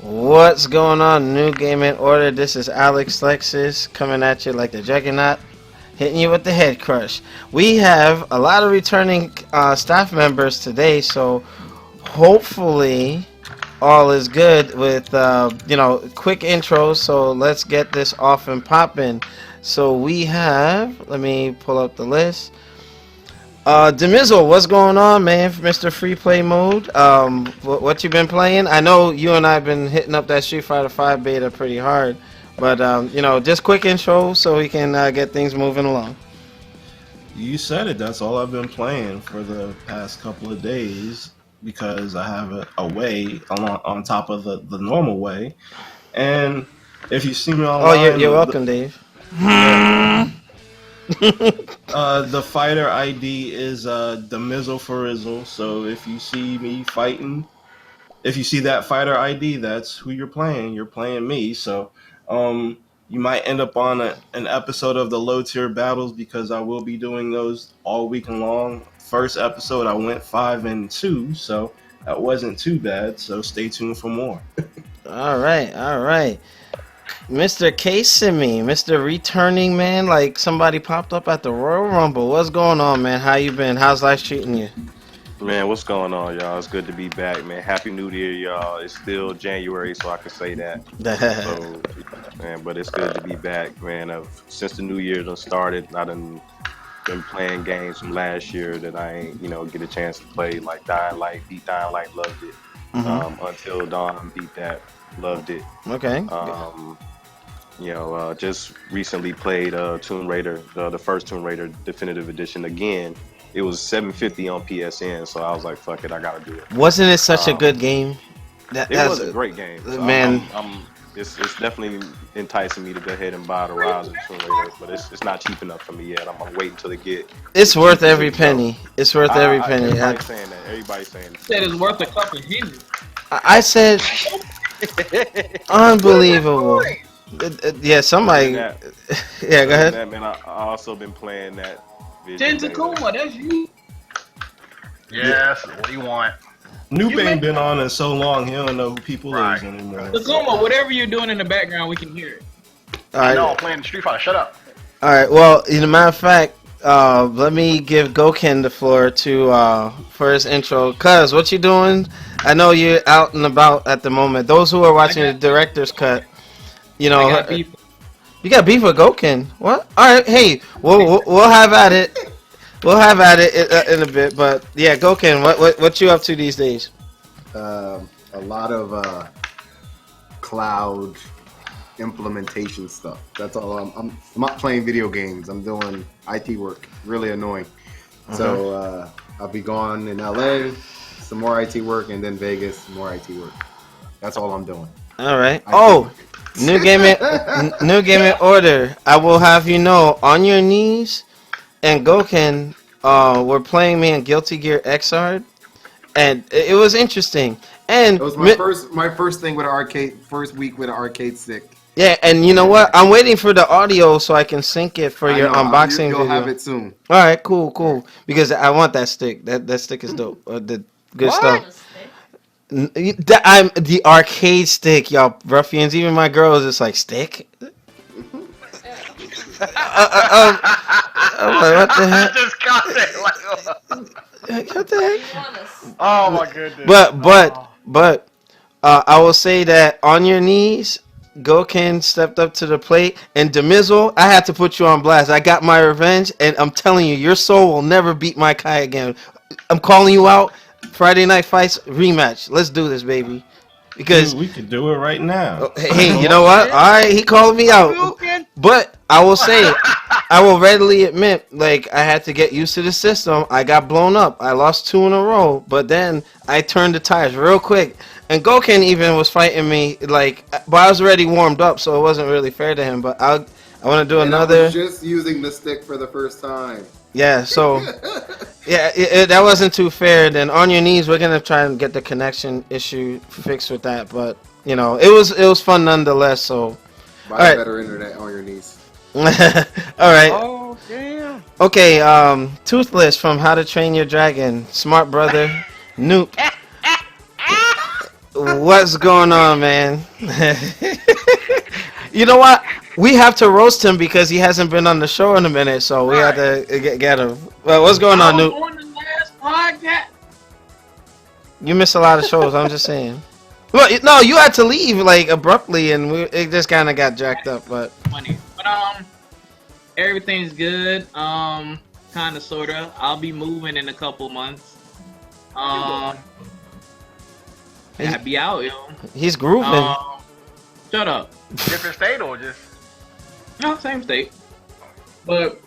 What's going on, New Gaming Order? This is Alex Lexus coming at you like the Juggernaut, hitting you with the head crush. We have a lot of returning staff members today, so hopefully all is good with quick intros. So let's get this off and popping. So we have, let me pull up the list. Demizzle, what's going on, man? Mr. Free Play Mode. What you been playing? I know you and I have been hitting up that Street Fighter 5 beta pretty hard, but just quick intro so we can get things moving along. You said it. That's all I've been playing for the past couple of days because I have a way on top of the normal way. And if you see me online, you're welcome, Dave. The fighter ID is Demizzle for Rizzle. So if you see me fighting, if you see that fighter ID, that's who you're playing. You're playing me. So you might end up on an episode of the low tier battles because I will be doing those all week long. First episode I went 5-2, so that wasn't too bad. So stay tuned for more. All right. Mr. kSimmi, Mr. Returning Man, like somebody popped up at the Royal Rumble. What's going on, man? How you been? How's life treating you? Man, what's going on, y'all? It's good to be back, man. Happy New Year, y'all. It's still January, so I can say that. So, man, but it's good to be back, man. Since the New Year done started, I done been playing games from last year that I ain't, get a chance to play, like Dying Light, beat Dying Light, loved it. Until Dawn, beat that, loved it. Okay. Just recently played Tomb Raider, the first Tomb Raider Definitive Edition again. It was $7.50 on PSN, so I was like, "Fuck it, I gotta do it." Wasn't it such a good game? It was a great game, so man. It's definitely enticing me to go ahead and buy the Rise of Tomb Raider, but it's not cheap enough for me yet. I'm waiting until it get. It's worth every penny. It's worth every penny. Everybody's saying that. Everybody's saying that. Said it's worth a couple hundred. I said, unbelievable. Yeah, somebody. Yeah, go ahead. That, man, I also been playing that. Tentacuma, that's you. Yes, what do you want? Newbang been on in so long, he don't know who people is anymore. Takuma, whatever you're doing in the background, we can hear it. All right. No, I'm playing Street Fighter. Shut up. All right. Well, as a matter of fact, let me give Goken the floor for his intro. Cuz, what you doing? I know you're out and about at the moment. Those who are watching the director's cut, I got beef. You got beef with Goken? What? All right. Hey, we'll have at it. We'll have at it in a bit. But yeah, Goken, what you up to these days? A lot of cloud implementation stuff. That's all. I'm not playing video games. I'm doing IT work. Really annoying. So I'll be gone in LA, some more IT work, and then Vegas, some more IT work. That's all I'm doing. All right. New gaming order. I will have you know, on your knees, and Goken were playing me in Guilty Gear Xrd, and it was interesting. And it was my first thing with first week with an arcade stick. Yeah, and you know what? I'm waiting for the audio so I can sync it for your unboxing video. You'll have it soon. All right, cool. Because I want that stick. That stick is dope. The good stuff. I'm the arcade stick, y'all ruffians. Even my girl is just like, stick. I'm like, what the heck? I just got it. What the heck? Oh my goodness. But I will say that on your knees, Goken stepped up to the plate, and Demizzle, I had to put you on blast. I got my revenge, and I'm telling you, your soul will never beat my Kai again. I'm calling you out. Friday Night Fights rematch. Let's do this, baby. Because we could do it right now. Hey, you know what? All right, he called me out. But I will say, I will readily admit, like, I had to get used to the system. I got blown up. I lost 2 in a row, but then I turned the tires real quick. And Goken even was fighting me, like, but I was already warmed up, so it wasn't really fair to him. But I want to do another. I was just using the stick for the first time. Yeah, so yeah, that wasn't too fair. Then on your knees, we're gonna try and get the connection issue fixed with that. But it was fun nonetheless. So buy better internet on your knees. All right. Oh damn. Okay. Toothless from How to Train Your Dragon. Smart brother. Noop. What's going on, man? You know what? We have to roast him because he hasn't been on the show in a minute, so we had to get him. Well, what's going on, Nuke? On the last podcast. You missed a lot of shows. I'm just saying. Well, no, you had to leave like abruptly, and it just kind of got jacked up. But Funny, but everything's good. Kind of, sorta. I'll be moving in a couple months. I'll be out, yo. He's grooving. Shut up. Different state or just? No, same state. But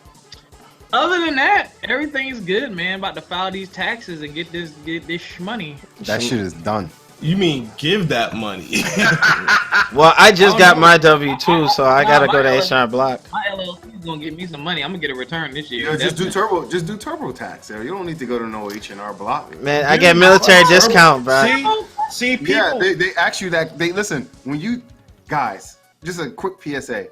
other than that, everything's good, man. About to file these taxes and get this money. That shit is done. You mean give that money? Well, I just got my W-2, so I gotta go to HR Block. My LLC is gonna get me some money. I'm gonna get a return this year. Yo, just do TurboTax. You don't need to go to no H&R Block. Man, I get military discount, bro. See, people. Yeah, they ask you that. They listen when you guys. Just a quick PSA.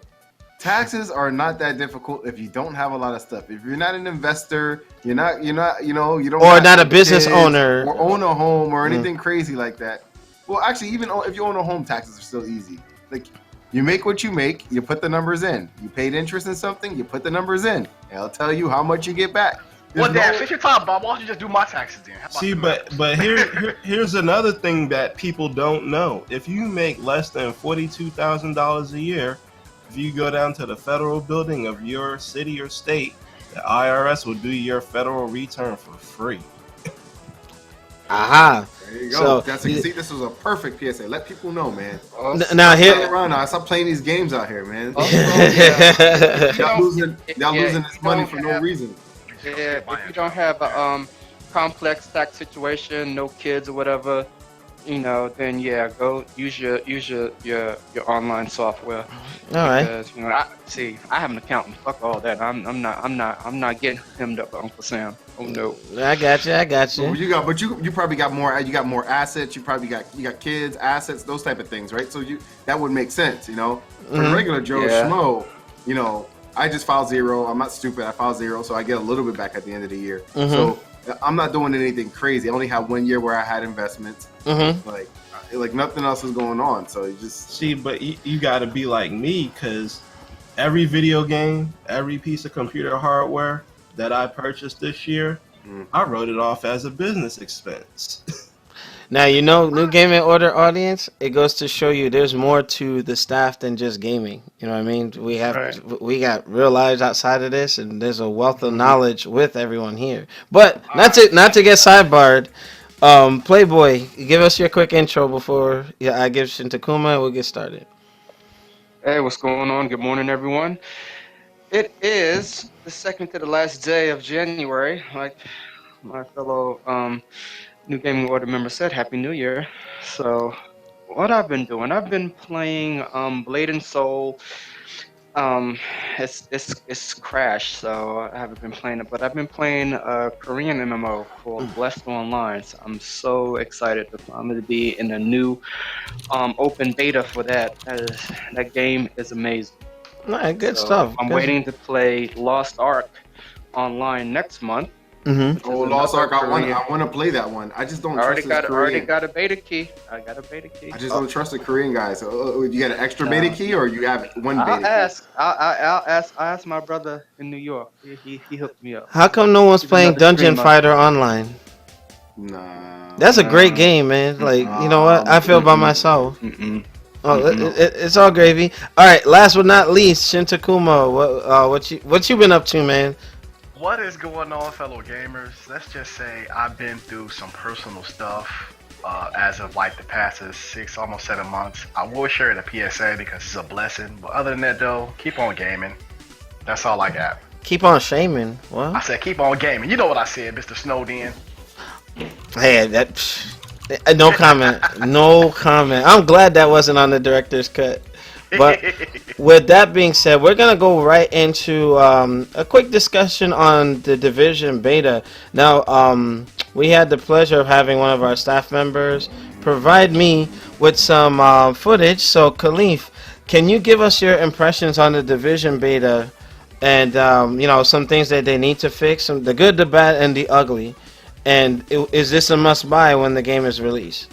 Taxes are not that difficult if you don't have a lot of stuff. If you're not an investor, you're not, you don't. Or not a business owner. Or own a home or anything crazy like that. Well, actually, even if you own a home, taxes are still easy. Like, you make what you make, you put the numbers in. You paid interest in something, you put the numbers in. And I'll tell you how much you get back. Well, Dad, since you're talking about, why don't you just do my taxes then? See, but here's another thing that people don't know. If you make less than $42,000 a year, if you go down to the federal building of your city or state, the IRS will do your federal return for free. Aha. There you go. See, this was a perfect PSA. Let people know, man. Now here, stop playing these games out here, man. Yeah. Y'all losing this money for no reason. Yeah, if you don't have a complex tax situation, no kids or whatever, then yeah, go use your online software. All right. Because, I have an accountant. Fuck all that. I'm not getting hemmed up by Uncle Sam. Oh no. I got you. So you probably got more. You got more assets. You got kids, assets, those type of things, right? So that would make sense, For the regular Joe Schmo, I just filed zero. I'm not stupid. I filed zero, so I get a little bit back at the end of the year. Mm-hmm. So I'm not doing anything crazy. I only have 1 year where I had investments. Mm-hmm. Like nothing else is going on. So you just see, but you got to be like me, because every video game, every piece of computer hardware that I purchased this year, I wrote it off as a business expense. Now, New Gaming Order audience, it goes to show you there's more to the staff than just gaming. You know what I mean? We got real lives outside of this, and there's a wealth of knowledge with everyone here. But not to get sidebarred, Playboy, give us your quick intro before I give Shintakuma and we'll get started. Hey, what's going on? Good morning, everyone. It is the second to the last day of January, like my fellow New Gaming Order member said. Happy New Year. So what I've been doing, I've been playing Blade and Soul. It's crashed, so I haven't been playing it, but I've been playing a Korean MMO called Blessed Online. So I'm so excited to finally be in a new open beta for that. That game is amazing. Nice, good stuff. I'm waiting to play Lost Ark online next month. Mm-hmm. Oh, Lost Ark! I want to play that one. I just don't. I already got a beta key. I just don't trust the Korean guys. So, you got an extra beta key, or you have one beta key? I'll ask my brother in New York. He hooked me up. How come no one's playing Dungeon Fighter Online? Nah. That's a great game, man. Like, you know what? I feel by myself. It's all gravy. All right, last but not least, Shintakuma, what you been up to, man? What is going on, fellow gamers? Let's just say I've been through some personal stuff as of like the past 6, almost 7 months. I will share the PSA because it's a blessing. But other than that, though, keep on gaming. That's all I got. Keep on shaming. What? I said keep on gaming. You know what I said, Mr. Snowden. Hey, no comment. No comment. I'm glad that wasn't on the director's cut. But with that being said, we're going to go right into a quick discussion on the Division beta. Now, we had the pleasure of having one of our staff members provide me with some footage. So, Khalif, can you give us your impressions on the Division beta and, some things that they need to fix, the good, the bad, and the ugly? And is this a must-buy when the game is released?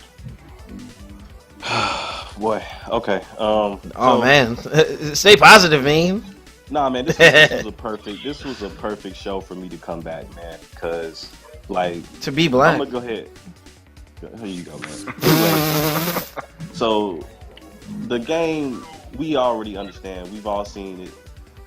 Boy, okay. Oh So man, stay positive, man. nah, man, this was a perfect show for me to come back, man. Because like To be I'm black. gonna go ahead. Here you go, man. Anyway, so the game we already understand. We've all seen it.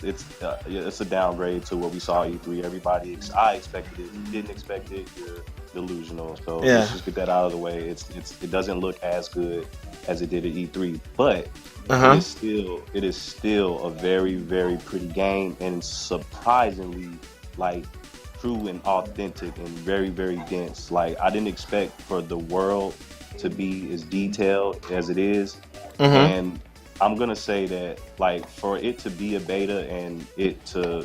It's a downgrade to what we saw at E3. I expected it. If you didn't expect it, you're delusional. So Yeah. let's just get that out of the way. It doesn't look as good as it did at E3, but Uh-huh. it is still a very, very pretty game, and surprisingly like true and authentic and very, very dense. Like I didn't expect for the world to be as detailed as it is. Mhm. And I'm gonna say that like for it to be a beta and it to,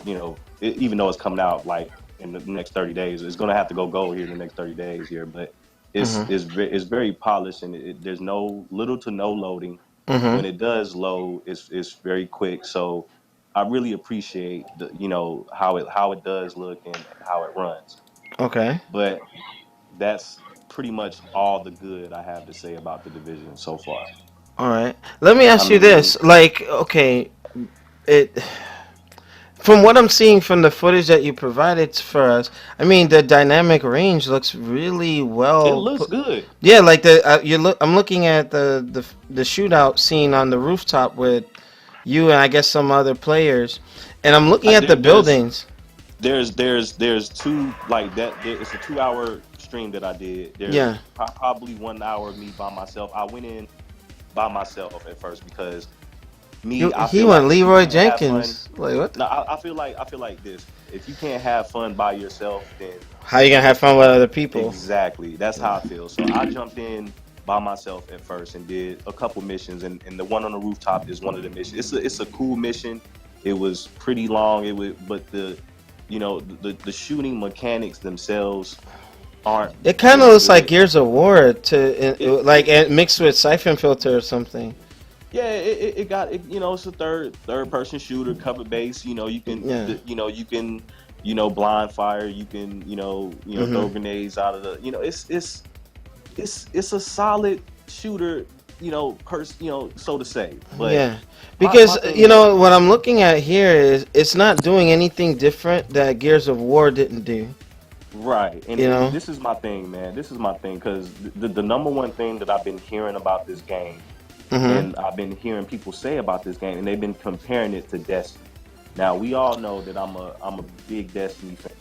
even though it's coming out like in the next 30 days, it's gonna have to go gold here in the next 30 days here, but Mhm. it's very polished, and there's no little to no loading. Mhm. When it does load, it's very quick. So I really appreciate how it does look and how it runs. Okay. But that's pretty much all the good I have to say about the division so far. All right. Let me I ask you mean, this. Like, okay, it from what I'm seeing from the footage that you provided for us, I mean, the dynamic range looks really it well looks put. good. Yeah, like I'm looking at the shootout scene on the rooftop with you and I guess some other players, and I'm looking Like at the buildings. there's two like that. It's a 2 hour stream that I did. There's Yeah. probably 1 hour of me by myself. I went in by myself at first because I He feel went like if you Leroy can't have fun, Jenkins. Like what? no, I feel like this. If you can't have fun by yourself, then How you gonna have fun with other people? exactly. That's how I feel. So I jumped in by myself at first and did a couple missions, and the one on the rooftop is one of the missions. It's a cool mission. It was pretty long. But the shooting mechanics themselves aren't It kind of as looks like good. Gears of War to It, like and mixed with Siphon Filter or something. Yeah, it got it. It's a third person shooter, cover base. Yeah. Blind fire. You can Mhm. throw grenades out of the. It's a solid shooter. So to say. But Yeah, my because thing is, what I'm looking at here is it's not doing anything different that Gears of War didn't do. right, and You know. this is my thing, man. This is my thing because the number one thing that I've been hearing about this game, Mhm. and I've been hearing people say about this game, and they've been comparing it to Destiny. Now we all know that I'm a big Destiny fan.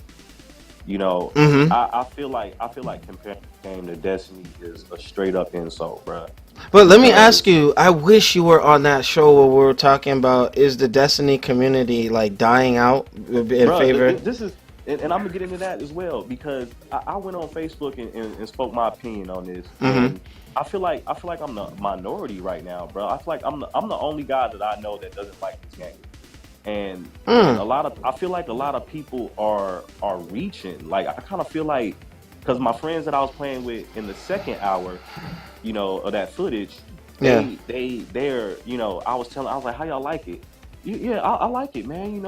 You know, Mhm. I feel like comparing the game to Destiny is a straight up insult, bro. But let me ask Because you. I wish you were on that show where we were talking about is the Destiny community like dying out in bro, favor. this is, and I'm gonna get into that as well because I went on Facebook and spoke my opinion on this, Mhm. and I feel like I'm the minority right now, bro. I feel like I'm the only guy that I know that doesn't like this game. And Mm. I feel like a lot of people are reaching. Like I kind of feel like because my friends that I was playing with in the second hour, of that footage, Yeah. I was like, how y'all like it? Yeah, I like it, man.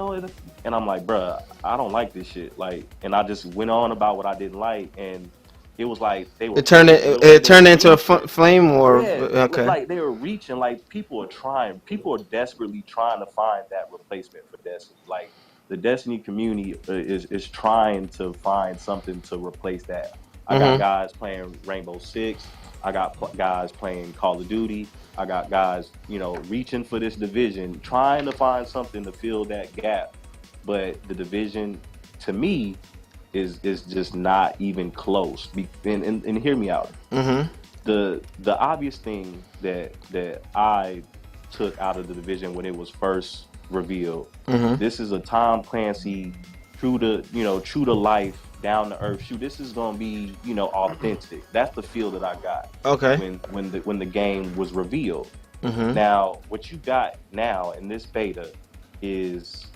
And I'm like, bruh, I don't like this shit. Like, and I just went on about what I didn't like, and it was like they were It turned pushing. It it, was like it they were turned into a reaching. flame war. Yeah, Okay. like they were reaching. Like people are trying. People are desperately trying to find that replacement for Destiny. Like the Destiny community is trying to find something to replace that. I got Mhm. guys playing Rainbow Six. I got guys playing Call of Duty. I got guys, reaching for this division, trying to find something to fill that gap. But the division, to me, is just not even close. And hear me out. Mhm. The obvious thing that I took out of the division when it was first revealed, Mhm. this is a Tom Clancy true to life, down to earth shoot. This is gonna be, authentic. That's the feel that I got Okay. when the game was revealed. Mhm. Now, what you got now in this beta is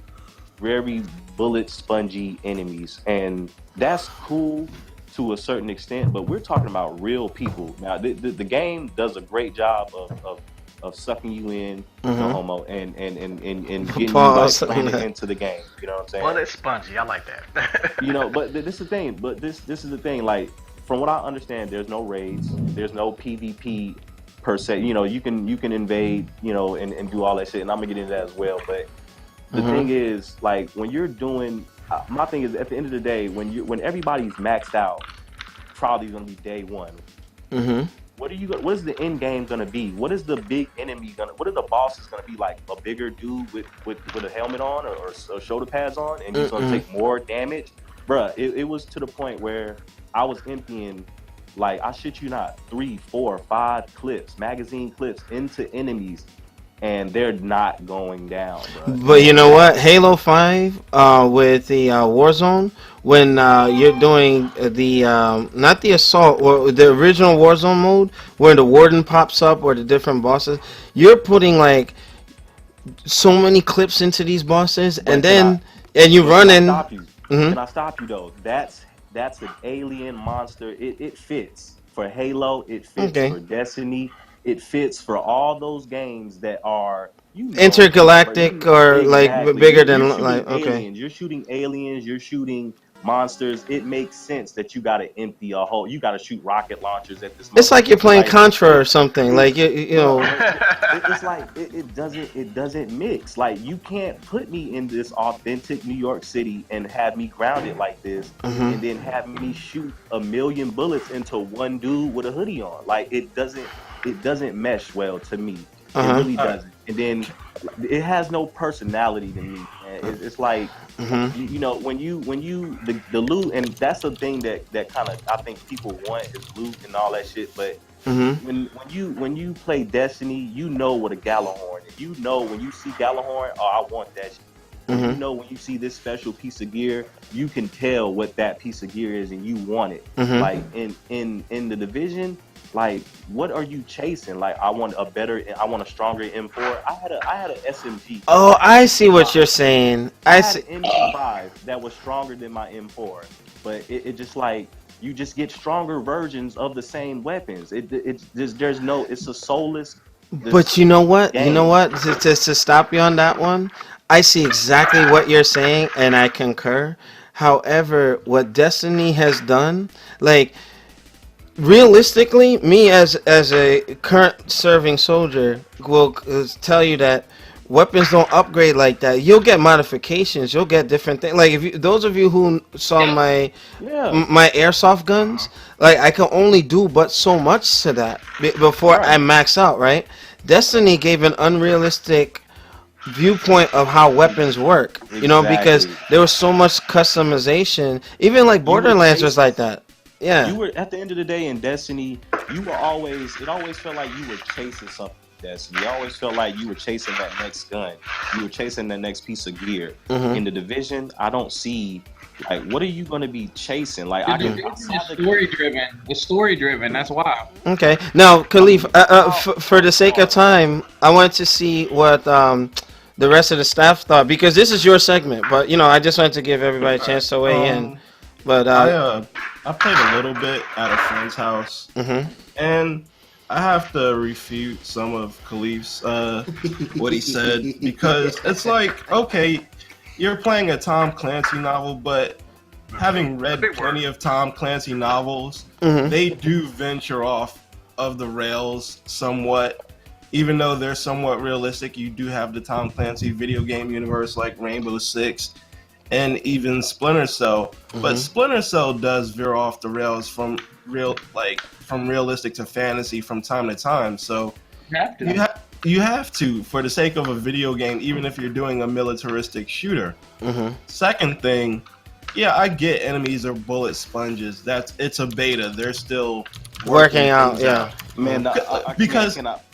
very bullet spongy enemies, and that's cool to a certain extent. But we're talking about real people now. The game does a great job of sucking you in, no Mhm. homo, and getting you like Pause on planted that. into the game. You know what I'm saying? Bullet spongy. I like that. But this is the thing. But this is the thing. Like from what I understand, there's no raids, there's no PvP per se. You know, you can invade, you know, and do all that shit, and I'm gonna get into that as well. But the thing is, like, when you're doing, my thing is, at the end of the day, when everybody's maxed out, probably gonna be day one. What is the end game gonna be? What is the big enemy what are the bosses gonna be like? A bigger dude with a helmet on or shoulder pads on, and he's gonna take more damage? Bruh, it was to the point where I was emptying, like, I shit you not, 3, 4, 5 clips, magazine clips into enemies, and they're not going down, bruh. But you know what? Halo 5 with the Warzone, when you're doing the not the assault or the original Warzone mode where the warden pops up or the different bosses, you're putting like so many clips into these bosses, But and you run in. Can I stop you though? That's an alien monster. It fits for Halo. It fits for Destiny. It fits for all those games that are, you know, Intergalactic or like bigger than like aliens. You're shooting aliens. You're shooting monsters. It makes sense that you got to empty a whole. You got to shoot rocket launchers at this. It's like you're playing Contra or something. Like you know. It's like it doesn't mix. Like, you can't put me in this authentic New York City and have me grounded like this, and then have me shoot 1,000,000 bullets into one dude with a hoodie on. Like, it doesn't mesh well to me. It really doesn't. And then it has no personality to me, man. It's like, you know, when you the loot, and that's the thing that kind of, I think people want, is loot and all that shit. But when you play Destiny, you know what a Gallahorn is. You know, when you see Gallahorn, oh, I want that shit. You know, when you see this special piece of gear, you can tell what that piece of gear is, and you want it. Like in the Division, like, what are you chasing? Like, I want a stronger M4. I had an SMG. Oh, I see what you're saying. I had an MP5 that was stronger than my M4, but it just, like, you just get stronger versions of the same weapons. It's a soulless. But you know what? Game. You know what? To stop you on that one, I see exactly what you're saying, and I concur. However, what Destiny has done, like, realistically, me as a current serving soldier will tell you that weapons don't upgrade like that. You'll get modifications. You'll get different things. Like, those of you who saw my airsoft guns, like, I can only do but so much to that before I max out. Right? Destiny gave an unrealistic viewpoint of how weapons work. You know, because there was so much customization. Even like Borderlands was like that. Yeah. You were, at the end of the day, in Destiny, it always felt like you were chasing something. Destiny, you always felt like you were chasing that next gun. You were chasing the next piece of gear. In the Division, I don't see, like, what are you going to be chasing? Like, It's story driven. That's why. Okay. Now, Khalif, for the sake of time, I want to see what the rest of the staff thought, because this is your segment. But, you know, I just wanted to give everybody a chance to weigh in. But I played a little bit at a friend's house, and I have to refute some of Khalif's what he said, because it's like, okay, you're playing a Tom Clancy novel, but having read plenty of Tom Clancy novels, they do venture off of the rails somewhat. Even though they're somewhat realistic, you do have the Tom Clancy video game universe like Rainbow Six and even Splinter Cell. But Splinter Cell does veer off the rails from realistic to fantasy from time to time. So you have to, for the sake of a video game, even if you're doing a militaristic shooter. Second thing, yeah, I get enemies are bullet sponges. It's a beta. They're still working out. Yeah, man.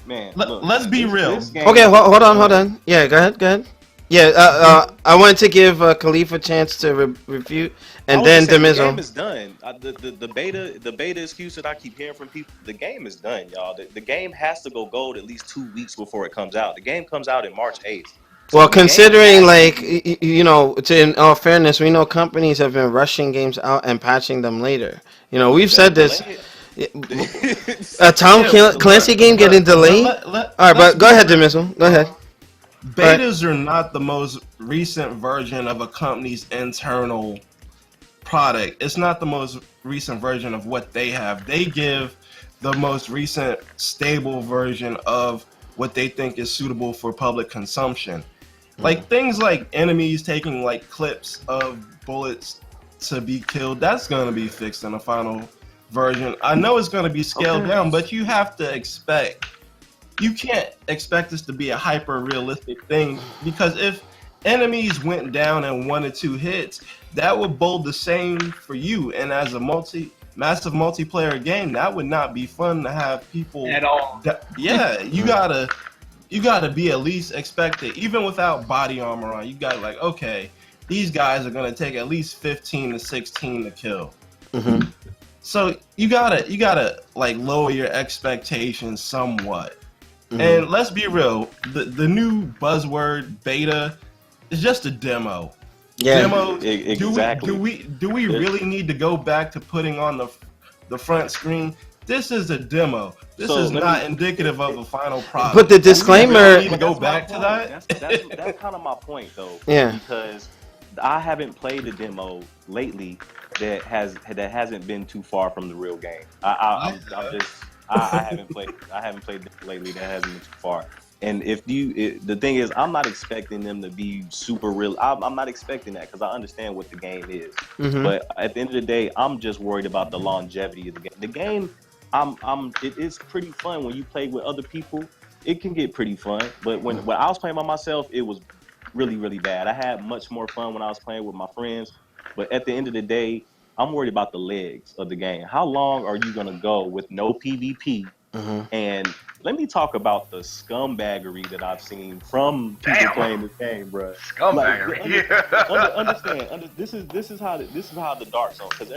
Let's be real. Okay, hold on. Yeah, go ahead. Yeah, I wanted to give Khalif a chance to refute, and then Demizo. The game is done. The beta excuse that I keep hearing from people, the game is done, y'all. The game has to go gold at least 2 weeks before it comes out. The game comes out in March 8th. So well, considering, like, you know, in all fairness, we know companies have been rushing games out and patching them later. You know, we've said this. A Tom Clancy game getting delayed? All right, but go ahead, Demizo. Go ahead. Betas are not the most recent version of a company's internal product. It's not the most recent version of what they have. They give the most recent stable version of what they think is suitable for public consumption. Like things like enemies taking like clips of bullets to be killed, that's going to be fixed in the final version. I know it's going to be scaled down, but you have to expect, you can't expect this to be a hyper realistic thing, because if enemies went down in 1 or 2 hits, that would bode the same for you. And as a massive multiplayer game, that would not be fun to have people at all. You gotta be at least expected, even without body armor on. You got like, okay, these guys are gonna take at least 15 to 16 to kill. So you gotta like lower your expectations somewhat. And let's be real, the new buzzword beta is just a demo. Demos, exactly. Do we really need to go back to putting on the front screen? This is a demo. This is not indicative of a final product. But the disclaimer. Really need to go back to that. That's kind of my point, though. Yeah. Because I haven't played a demo lately that hasn't been too far from the real game. I haven't played lately that hasn't been too far. And the thing is, I'm not expecting them to be super real. I'm not expecting that, because I understand what the game is. But at the end of the day, I'm just worried about the longevity of the game. The game, it is pretty fun when you play with other people. It can get pretty fun. But when I was playing by myself, it was really, really bad. I had much more fun when I was playing with my friends. But at the end of the day, I'm worried about the legs of the game. How long are you gonna go with no PvP? And let me talk about the scumbaggery that I've seen from people playing this game, bro. Scumbaggery. Understand. This is how the dark zone, because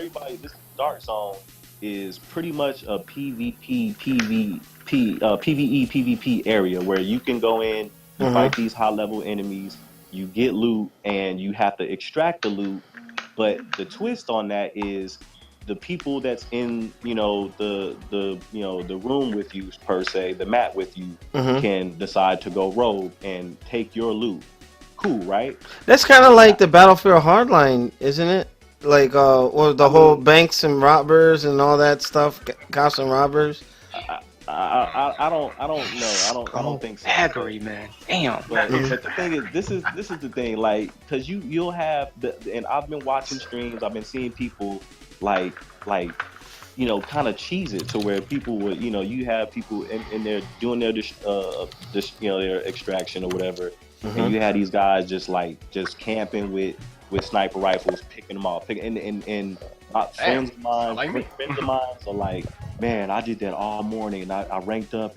this dark zone is pretty much a PvE PvP area where you can go in and fight these high level enemies. You get loot and you have to extract the loot. But the twist on that is the people that's in, the room with you, per se, the map with you, can decide to go rogue and take your loot. Cool, right? That's kind of like the Battlefield Hardline, isn't it? Like, whole banks and robbers and all that stuff, cops and robbers. I don't know. I don't think so. Baggery, man. Damn. But the thing is, this is the thing, like, because you'll have and I've been watching streams. I've been seeing people like kind of cheese it to where people would, you have people in there doing their their extraction or whatever, and you have these guys just camping with sniper rifles, picking them off, and friends of mine are like, man, I did that all morning and I ranked up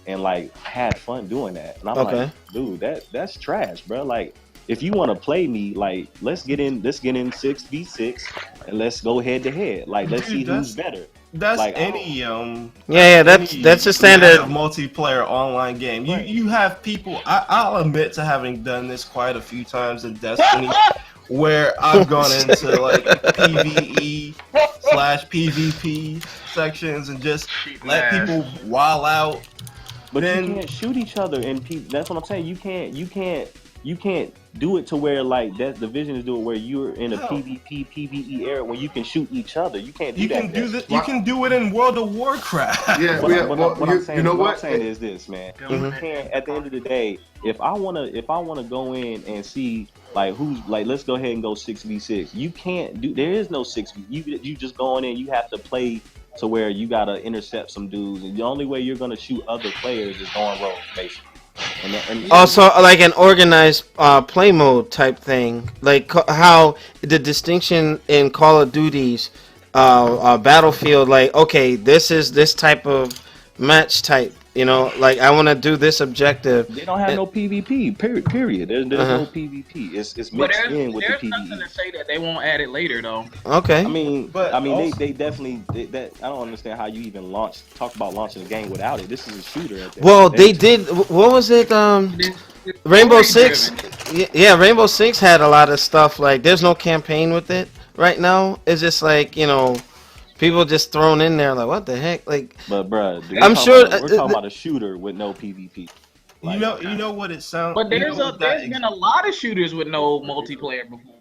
and like had fun doing that. And I'm like, dude, that's trash, bro. Like, if you want to play me, like, let's get in 6v6 and let's go head to head. Like, let's see who's better. That's like, any that's a standard multiplayer online game. You have people. I'll admit to having done this quite a few times in Destiny, where I've gone into like PvE/PvP sections and just let people wild out. But then you can't shoot each other, and that's what I'm saying. You can't do it to where like that. The Division is doing where you're in a PvP PvE era when you can shoot each other. You can't do that. You can do it in World of Warcraft. Yeah, what I'm saying is this, man. You can't. At the end of the day, if I wanna go in and see like who's like, let's go ahead and go 6v6. You can't do. There is no 6v. You just going in. You have to play to where you gotta intercept some dudes, and the only way you're gonna shoot other players is going rogue, basically. And also, like an organized play mode type thing, like how the distinction in Call of Duty's Battlefield, like, okay, this is this type of match type, like I want to do this objective. They don't have no PvP. Period. There's no PvP. It's mixed in with the PvE. There's nothing to say that they won't add it later, though. Okay. They definitely. I don't understand how you even talk about launching a game without it. This is a shooter. They did. What was it? Rainbow Six. Yeah, Rainbow Six had a lot of stuff. Like, there's no campaign with it right now. It's just like, people just thrown in there, like, what the heck? Like, but bruh, I'm sure we're talking about a shooter with no PvP. Like, you know what it sounds. But there's been a lot of shooters with no multiplayer before.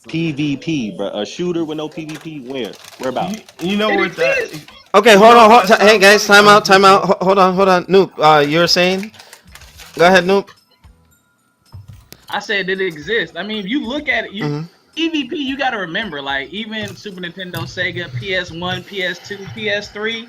PvP, bro. A shooter with no PvP. Where about? You know what that? Okay, hold on. Hey guys, time out. Hold on. Noop, you were saying? Go ahead, Noop. I said it exists. I mean, if you look at it, EVP, you got to remember, like even Super Nintendo, Sega, PS1, PS2, PS3,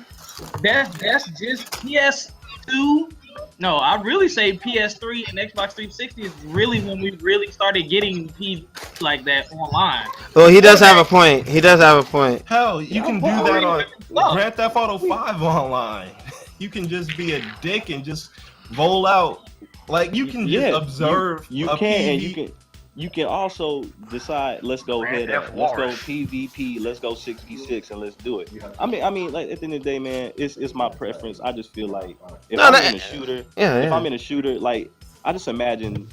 that's just PS2. No, I really say PS3 and Xbox 360 is really when we really started getting P like that online. Well, he does have a point. Hell, you can do that on Grand Theft Auto 5 online. You can just be a dick and just roll out. Like you can just observe. You can also decide. Let's go head up. Let's go PvP. Let's go 6v6 and let's do it. I mean, like at the end of the day, man, it's my preference. I just feel like if I'm in a shooter, like I just imagine,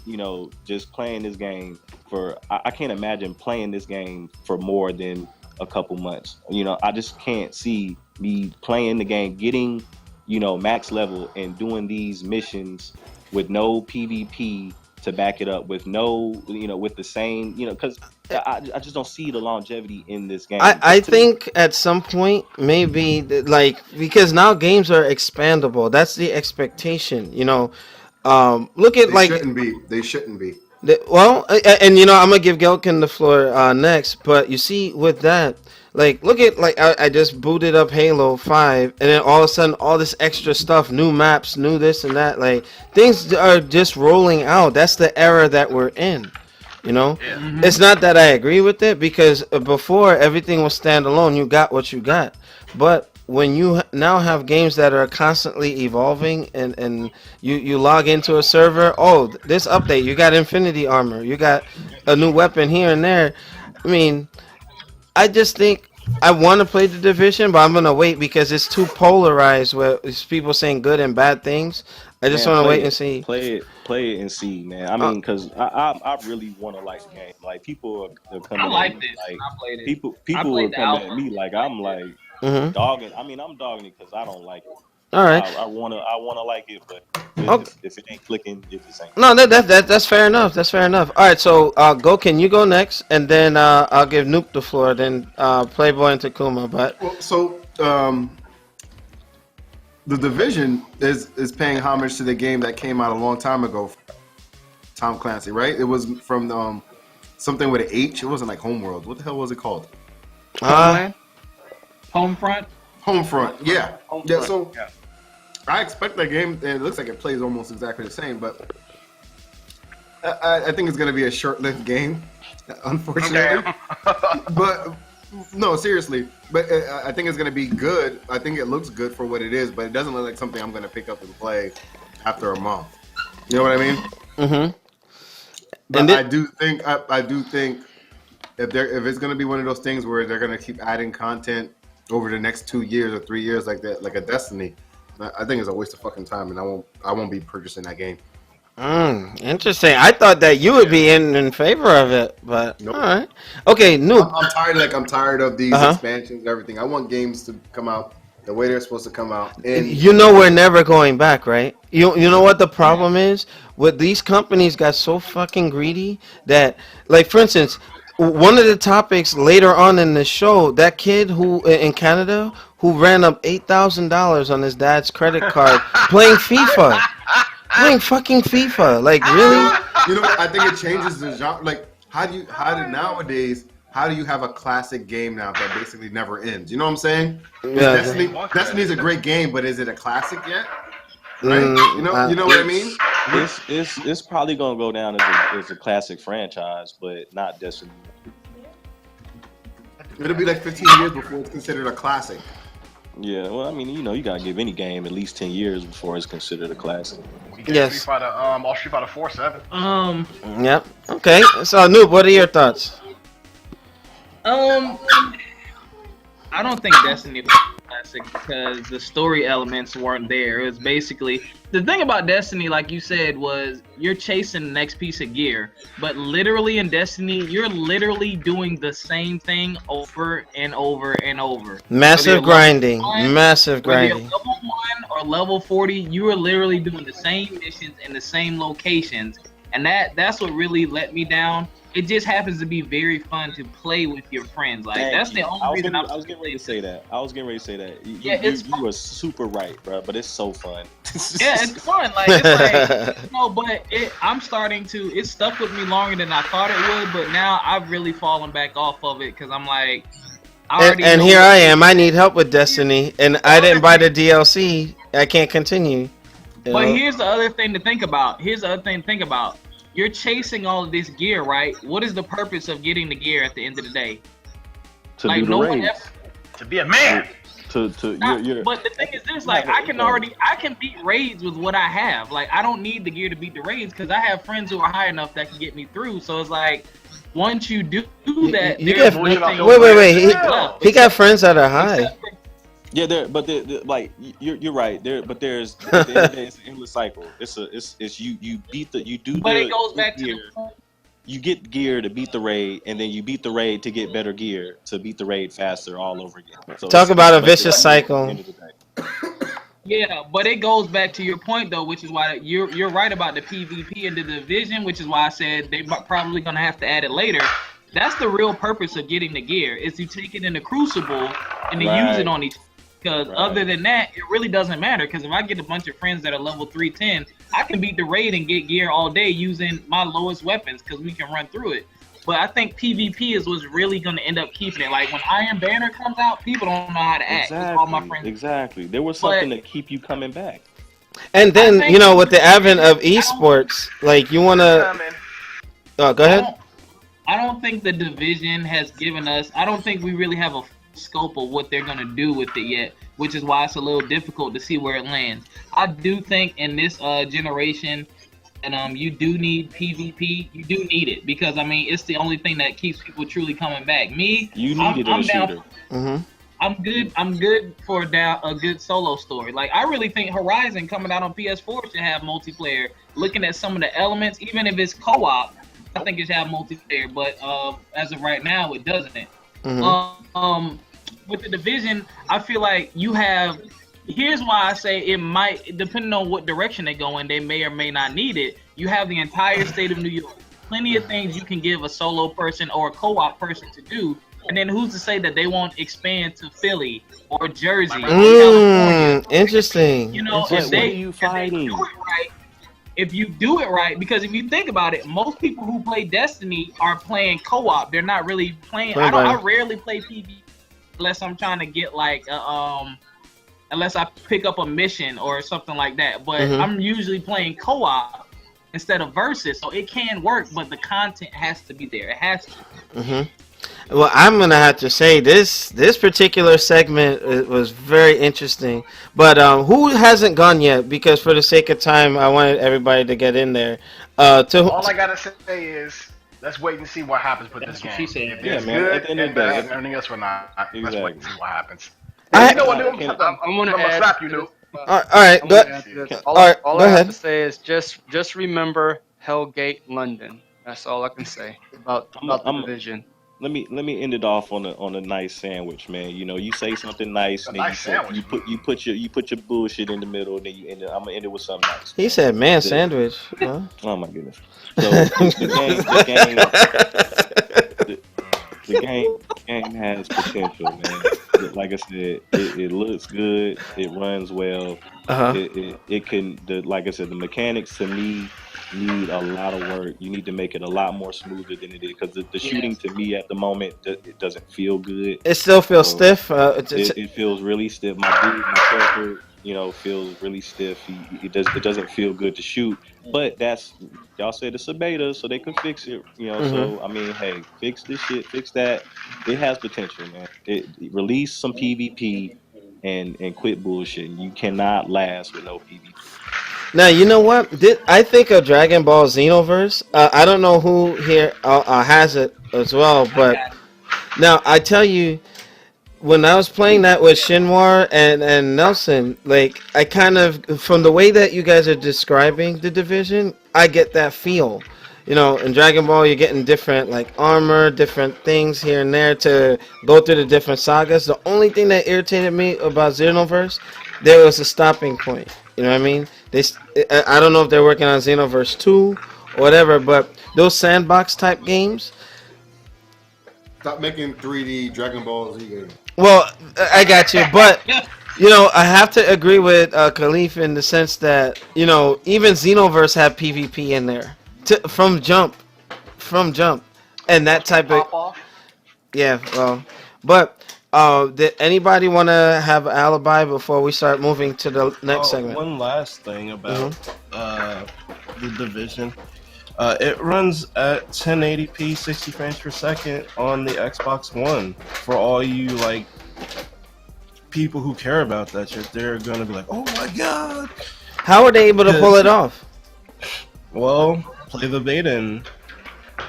just playing this game for. I can't imagine playing this game for more than a couple months. I just can't see me playing the game, getting, max level and doing these missions with no PvP to back it up, with no, with the same, because I just don't see the longevity in this game. I think at some point, maybe, like, because now games are expandable. That's the expectation, Look at, They shouldn't be. Well, and I'm gonna give Gelkin the floor next, but you see with that, like, look at, like, I just booted up Halo 5, and then all of a sudden all this extra stuff, new maps, new this and that, like, things are just rolling out. That's the era that we're in. It's not that I agree with it, because before everything was standalone, you got what you got, but when you now have games that are constantly evolving and you log into a server, this update, you got Infinity Armor, you got a new weapon here and there. I mean, I just think I want to play the Division, but I'm going to wait because it's too polarized where it's people saying good and bad things. I just want to wait and see. Play it and see, man. I mean, because I really want to like the game. Like, people are coming at me. Like, I played it. People are coming at me like I'm like dogging. I mean, I'm dogging it because I don't like it. All right. I wanna like it, but if it ain't clicking, it just ain't. No, that's fair enough. That's fair enough. All right, so can you go next, and then I'll give Nuke the floor, then Playboy and Takuma. But the Division is paying homage to the game that came out a long time ago, Tom Clancy, right? It was from something with an H. It wasn't like Homeworld. What the hell was it called? Homefront. Homefront, yeah. So I expect that game, and it looks like it plays almost exactly the same, but I think it's going to be a short-lived game, unfortunately. But no, seriously. But I think it's going to be good. I think it looks good for what it is, but it doesn't look like something I'm going to pick up and play after a month. You know what I mean? Mm-hmm. But I do think if it's going to be one of those things where they're going to keep adding content over the next 2 years or 3 years like that, like a Destiny, I think it's a waste of fucking time, and I won't be purchasing that game. Interesting. I thought that you would be in favor of it, but nope. All right. Okay, Noob. I'm tired of these expansions and everything. I want games to come out the way they're supposed to come out. And we're never going back, right? You know what the problem is? With these companies got so fucking greedy that, like, for instance, one of the topics later on in the show, that kid who in Canada who ran up $8,000 on his dad's credit card playing FIFA. Playing fucking FIFA. Like, really? I think it changes the genre. Like, how do you have a classic game now that basically never ends? You know what I'm saying? Yeah. Destiny's a great game, but is it a classic yet? Right? You know what I mean? It's probably gonna go down as a classic franchise, but not Destiny. It'll be like 15 years before it's considered a classic. Yeah, well, I mean, you gotta give any game at least 10 years before it's considered a classic. Yes. Street Fighter 4-7. Yep. Okay. So, Noob, what are your thoughts? I don't think Destiny was classic because the story elements weren't there. It was basically the thing about Destiny, like you said, was you're chasing the next piece of gear, but literally in Destiny, you're literally doing the same thing over and over and over. Massive grinding. Whether you're level 1 or level 40, you are literally doing the same missions in the same locations and that's what really let me down. It just happens to be very fun to play with your friends. Like that's the only reason I was getting ready to say that. You were super right, bro. But it's so fun. Yeah, it's fun. Like it's like but I'm starting to. It stuck with me longer than I thought it would, but now I've really fallen back off of it because I'm like, and here I am. I need help with Destiny, and I didn't buy the DLC. I can't continue. But here's the other thing to think about. You're chasing all of this gear, right? What is the purpose of getting the gear at the end of the day? To do the raids. To be a man. But the thing is this, like, I can beat raids with what I have. Like, I don't need the gear to beat the raids because I have friends who are high enough that can get me through. So it's like, once you do that, wait. He got friends that are high. Yeah, like you're right. There's at the end of the day, it's an endless cycle. It's you beat the But it goes back to you get gear to beat the raid, and then you beat the raid to get better gear to beat the raid faster all over again. So talk about a vicious cycle. Yeah, but it goes back to your point though, which is why you're right about the PvP and the division, which is why I said they're probably gonna have to add it later. That's the real purpose of getting the gear is to take it in the Crucible and to use it on each. Because other than that, it really doesn't matter. Because if I get a bunch of friends that are level 310, I can beat the raid and get gear all day using my lowest weapons because we can run through it. But I think PvP is what's really going to end up keeping it. Like when Iron Banner comes out, people don't know how to act. All my friends. Exactly. There was something to keep you coming back. And then, with the advent of esports, like you want to... Oh, go ahead. I don't think the division has given us... I don't think we really have a scope of what they're going to do with it yet, which is why it's a little difficult to see where it lands. I do think in this generation, and you do need PvP. You do need it because it's the only thing that keeps people truly coming back. I'm down. I'm good for a good solo story. Like I really think Horizon coming out on PS4 should have multiplayer. Looking at some of the elements, even if it's co-op, I think it should have multiplayer. But as of right now, it doesn't. With the division, I feel like you have. Here's why I say it might, depending on what direction they go in, they may or may not need it. You have the entire state of New York. Plenty of things you can give a solo person or a co-op person to do. And then who's to say that they won't expand to Philly or Jersey or California? Interesting. If you do it right, because if you think about it, most people who play Destiny are playing co-op. They're not really playing. I rarely play PvP unless I'm trying to get like unless I pick up a mission or something like that. But I'm usually playing co-op instead of versus, so it can work, but the content has to be there. It has to. Well, I'm gonna have to say this particular segment was very interesting. But who hasn't gone yet? Because for the sake of time, I wanted everybody to get in there. All I gotta say is, let's wait and see what happens with this game. She said, if it's good and everything else or not, let's wait and see what happens. I want to add. Slap you, dude. All right, go I have ahead. to say is just remember Hellgate, London. That's all I can say about the division. Let me end it off on a nice sandwich, man. You say something nice, and then you put your bullshit in the middle, and then you end it. I'm gonna end it with something nice. He said, "Man, sandwich." Huh? Oh my goodness. So the game has potential, man. Like I said, it looks good. It runs well. It can. Like I said, the mechanics to me need a lot of work. You need to make it a lot more smoother than it is, because the shooting to me at the moment, it doesn't feel good. It still feels stiff. It feels really stiff. My character, feels really stiff. It doesn't feel good to shoot. But y'all said it's a beta, so they can fix it. So hey, fix this shit, fix that. It has potential, man. Release some PvP and quit bullshit. You cannot last with no PvP. Now, you know what? I think of Dragon Ball Xenoverse. I don't know who here has it as well, but now I tell you, when I was playing that with Shinwar and Nelson, like I kind of, from the way that you guys are describing the division, I get that feel. In Dragon Ball, you're getting different like armor, different things here and there to go through the different sagas. The only thing that irritated me about Xenoverse, there was a stopping point. You know what I mean? I don't know if they're working on Xenoverse 2 whatever. But those sandbox type games. Stop making 3D Dragon Ball Z games. Well, I got you, but I have to agree with Khalif in the sense that even Xenoverse had PvP in there from jump, and that type of Pop off. yeah. Well, but did anybody want to have an alibi before we start moving to the next segment? One last thing about the Division. It runs at 1080p 60 frames per second on the Xbox One. For all you people who care about that shit, they're gonna be like, "Oh my god!" How are they able to pull it off? Well, play the beta and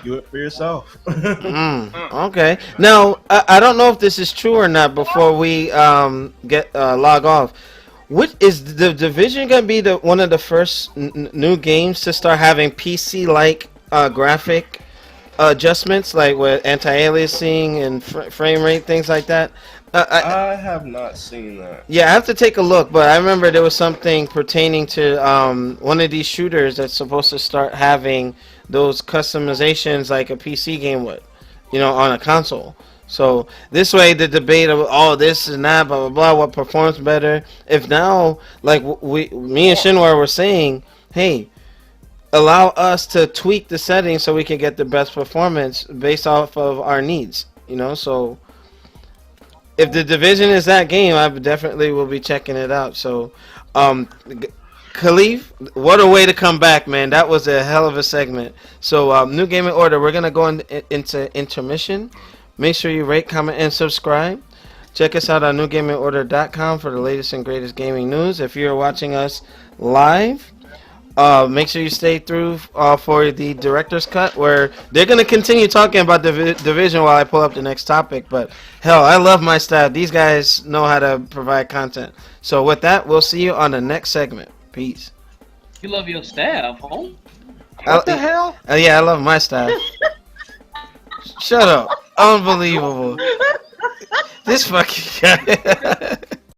do it for yourself. Okay. Now I don't know if this is true or not. Before we get log off, what is the Division gonna be one of the first new games to start having PC like graphic adjustments, like with anti-aliasing and frame rate, things like that? I have not seen that. Yeah, I have to take a look, but I remember there was something pertaining to one of these shooters that's supposed to start having those customizations like a PC game would, on a console. So this way, the debate of this and that, blah blah blah, what performs better? If now, like me and Shinwar were saying, hey, allow us to tweak the settings so we can get the best performance based off of our needs. So if the Division is that game, I definitely will be checking it out. So, Khalif, what a way to come back, man. That was a hell of a segment. So, New Gaming Order, we're going to go into intermission. Make sure you rate, comment, and subscribe. Check us out on newgamingorder.com for the latest and greatest gaming news. If you're watching us live, make sure you stay through for the director's cut, where they're going to continue talking about the Division while I pull up the next topic. But hell, I love my staff. These guys know how to provide content. So with that, we'll see you on the next segment. Peace. You love your staff, huh? What the hell? Yeah, I love my staff. Shut up. Unbelievable. This fucking guy.